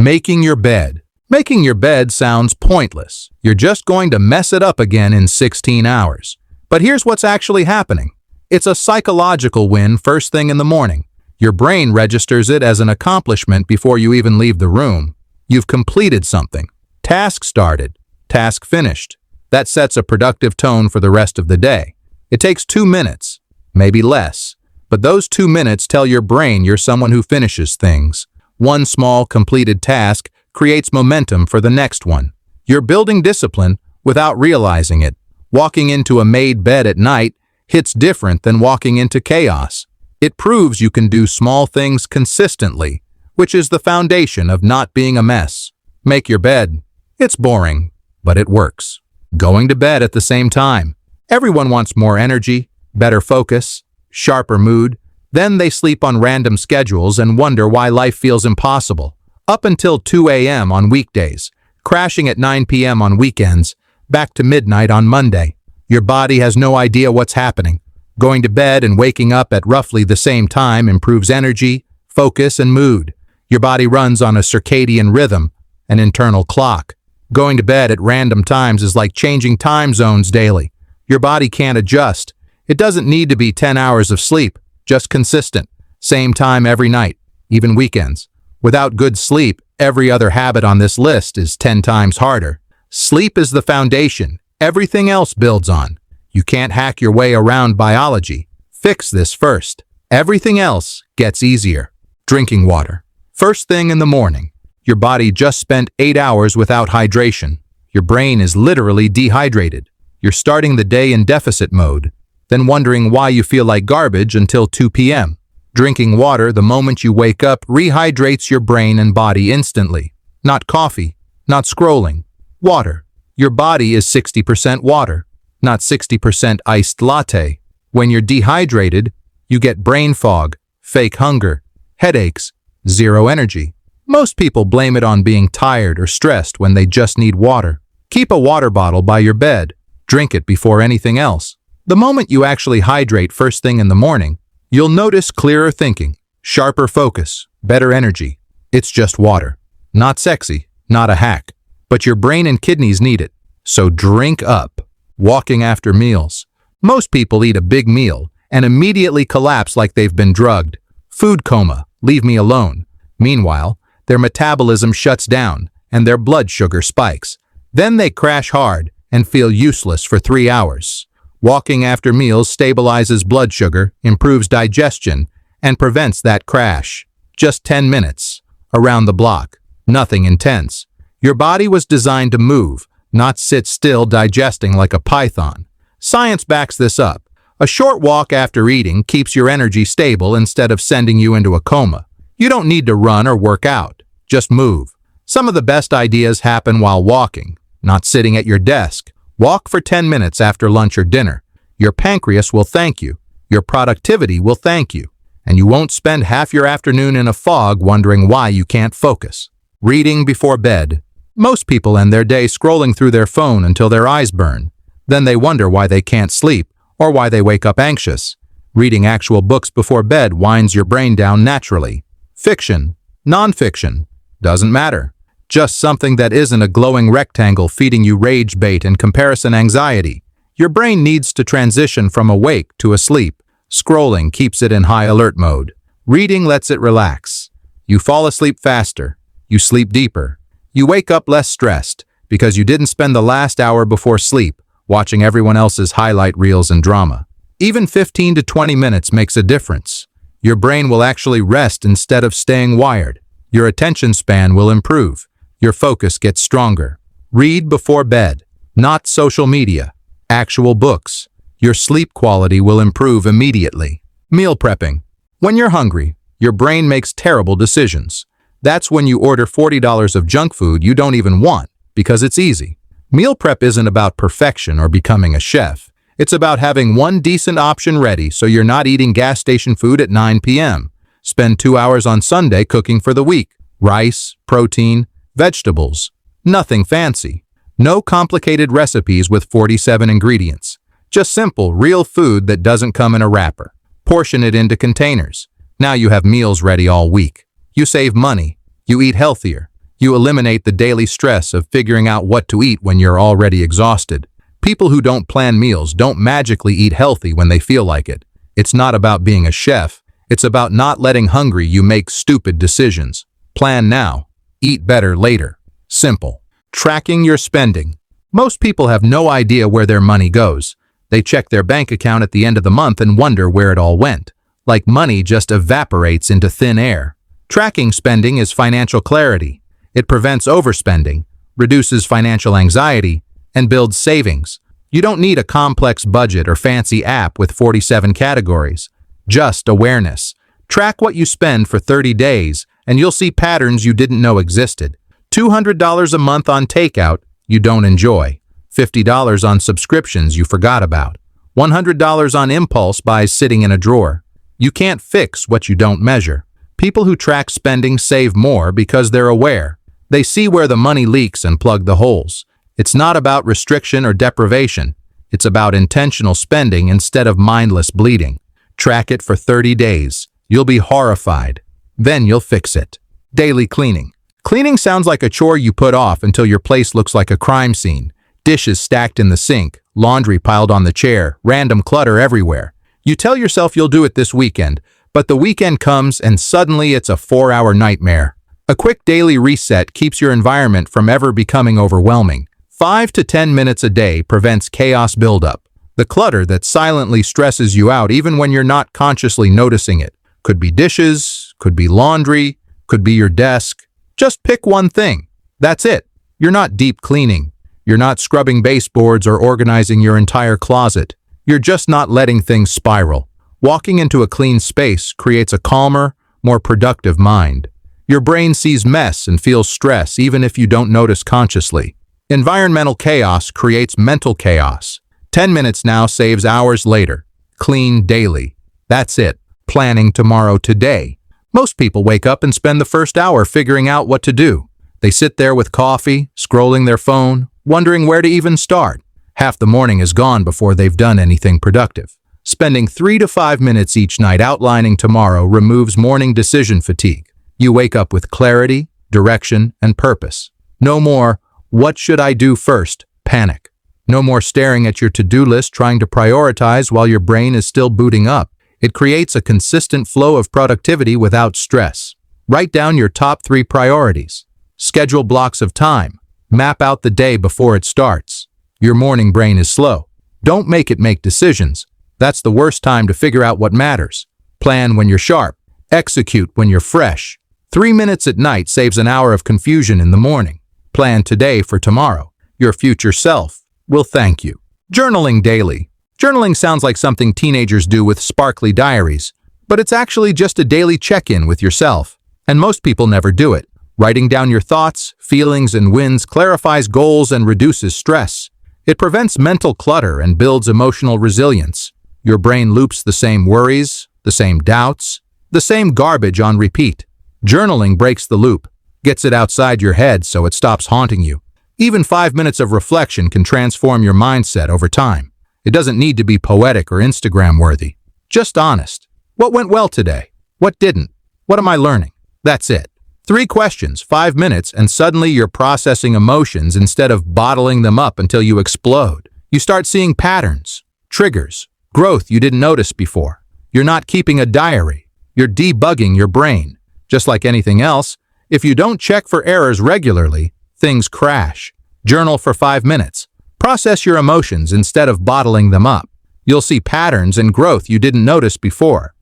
Making your bed. Making your bed sounds pointless. You're just going to mess it up again in 16 hours. But here's what's actually happening. It's a psychological win first thing in the morning. Your brain registers it as an accomplishment before you even leave the room. You've completed something. Task started. Task finished. That sets a productive tone for the rest of the day. It takes 2 minutes, maybe less. But those 2 minutes tell your brain you're someone who finishes things. One small, completed task creates momentum for the next one. You're building discipline without realizing it. Walking into a made bed at night hits different than walking into chaos. It proves you can do small things consistently, which is the foundation of not being a mess. Make your bed. It's boring, but it works. Going to bed at the same time. Everyone wants more energy, better focus, sharper mood. Then they sleep on random schedules and wonder why life feels impossible. Up until 2 a.m. on weekdays, crashing at 9 p.m. on weekends, back to midnight on Monday. Your body has no idea what's happening. Going to bed and waking up at roughly the same time improves energy, focus, and mood. Your body runs on a circadian rhythm, an internal clock. Going to bed at random times is like changing time zones daily. Your body can't adjust. It doesn't need to be 10 hours of sleep, just consistent. Same time every night, even weekends. Without good sleep, every other habit on this list is 10 times harder. Sleep is the foundation. Everything else builds on. You can't hack your way around biology. Fix this first. Everything else gets easier. Drinking water. First thing in the morning. Your body just spent 8 hours without hydration. Your brain is literally dehydrated. You're starting the day in deficit mode, then wondering why you feel like garbage until 2 p.m. Drinking water the moment you wake up rehydrates your brain and body instantly. Not coffee, not scrolling. Water. Your body is 60% water, not 60% iced latte. When you're dehydrated, you get brain fog, fake hunger, headaches, zero energy. Most people blame it on being tired or stressed when they just need water. Keep a water bottle by your bed. Drink it before anything else. The moment you actually hydrate first thing in the morning, you'll notice clearer thinking, sharper focus, better energy. It's just water. Not sexy, not a hack. But your brain and kidneys need it. So drink up. Walking after meals. Most people eat a big meal and immediately collapse like they've been drugged. Food coma, leave me alone. Meanwhile, their metabolism shuts down and their blood sugar spikes. Then they crash hard and feel useless for 3 hours. Walking after meals stabilizes blood sugar, improves digestion, and prevents that crash. Just 10 minutes. Around the block. Nothing intense. Your body was designed to move, not sit still digesting like a python. Science backs this up. A short walk after eating keeps your energy stable instead of sending you into a coma. You don't need to run or work out. Just move. Some of the best ideas happen while walking, not sitting at your desk. Walk for 10 minutes after lunch or dinner. Your pancreas will thank you. Your productivity will thank you. And you won't spend half your afternoon in a fog wondering why you can't focus. Reading before bed. Most people end their day scrolling through their phone until their eyes burn. Then they wonder why they can't sleep or why they wake up anxious. Reading actual books before bed winds your brain down naturally. Fiction, non-fiction, doesn't matter. Just something that isn't a glowing rectangle feeding you rage bait and comparison anxiety. Your brain needs to transition from awake to asleep. Scrolling keeps it in high alert mode. Reading lets it relax. You fall asleep faster. You sleep deeper. You wake up less stressed because you didn't spend the last hour before sleep watching everyone else's highlight reels and drama. Even 15 to 20 minutes makes a difference. Your brain will actually rest instead of staying wired. Your attention span will improve. Your focus gets stronger. Read before bed. Not social media. Actual books. Your sleep quality will improve immediately. Meal prepping. When you're hungry, your brain makes terrible decisions. That's when you order $40 of junk food you don't even want, because it's easy. Meal prep isn't about perfection or becoming a chef. It's about having one decent option ready so you're not eating gas station food at 9 p.m. Spend 2 hours on Sunday cooking for the week. Rice, protein, vegetables. Nothing fancy. No complicated recipes with 47 ingredients. Just simple, real food that doesn't come in a wrapper. Portion it into containers. Now you have meals ready all week. You save money. You eat healthier. You eliminate the daily stress of figuring out what to eat when you're already exhausted. People who don't plan meals don't magically eat healthy when they feel like it. It's not about being a chef. It's about not letting hungry you make stupid decisions. Plan now. Eat better later. Simple. Tracking your spending. Most people have no idea where their money goes. They check their bank account at the end of the month and wonder where it all went. Like money just evaporates into thin air. Tracking spending is financial clarity. It prevents overspending, reduces financial anxiety, and builds savings. You don't need a complex budget or fancy app with 47 categories. Just awareness. Track what you spend for 30 days, and you'll see patterns you didn't know existed. $200 a month on takeout you don't enjoy. $50 on subscriptions you forgot about. $100 on impulse buys sitting in a drawer. You can't fix what you don't measure. People who track spending save more because they're aware. They see where the money leaks and plug the holes. It's not about restriction or deprivation. It's about intentional spending instead of mindless bleeding. Track it for 30 days. You'll be horrified. Then you'll fix it. Daily cleaning. Cleaning sounds like a chore you put off until your place looks like a crime scene. Dishes stacked in the sink, laundry piled on the chair, random clutter everywhere. You tell yourself you'll do it this weekend, but the weekend comes and suddenly it's a 4-hour nightmare. A quick daily reset keeps your environment from ever becoming overwhelming. 5 to 10 minutes a day prevents chaos buildup. The clutter that silently stresses you out even when you're not consciously noticing it. Could be dishes, could be laundry, could be your desk. Just pick one thing. That's it. You're not deep cleaning. You're not scrubbing baseboards or organizing your entire closet. You're just not letting things spiral. Walking into a clean space creates a calmer, more productive mind. Your brain sees mess and feels stress even if you don't notice consciously. Environmental chaos creates mental chaos. 10 minutes now saves hours later. Clean daily. That's it. Planning tomorrow today. Most people wake up and spend the first hour figuring out what to do. They sit there with coffee, scrolling their phone, wondering where to even start. Half the morning is gone before they've done anything productive. Spending 3 to 5 minutes each night outlining tomorrow removes morning decision fatigue. You wake up with clarity, direction, and purpose. No more, what should I do first? Panic. No more staring at your to-do list trying to prioritize while your brain is still booting up. It creates a consistent flow of productivity without stress. Write down your top 3 priorities. Schedule blocks of time. Map out the day before it starts. Your morning brain is slow. Don't make it make decisions. That's the worst time to figure out what matters. Plan when you're sharp. Execute when you're fresh. 3 minutes at night saves an hour of confusion in the morning. Plan today for tomorrow. Your future self will thank you. Journaling daily. Journaling sounds like something teenagers do with sparkly diaries, but it's actually just a daily check-in with yourself. And most people never do it. Writing down your thoughts, feelings, and wins clarifies goals and reduces stress. It prevents mental clutter and builds emotional resilience. Your brain loops the same worries, the same doubts, the same garbage on repeat. Journaling breaks the loop, gets it outside your head so it stops haunting you. Even 5 minutes of reflection can transform your mindset over time. It doesn't need to be poetic or Instagram-worthy. Just honest. What went well today? What didn't? What am I learning? That's it. 3 questions, 5 minutes, and suddenly you're processing emotions instead of bottling them up until you explode. You start seeing patterns, triggers, growth you didn't notice before. You're not keeping a diary. You're debugging your brain. Just like anything else, if you don't check for errors regularly, things crash. Journal for 5 minutes. Process your emotions instead of bottling them up. You'll see patterns and growth you didn't notice before.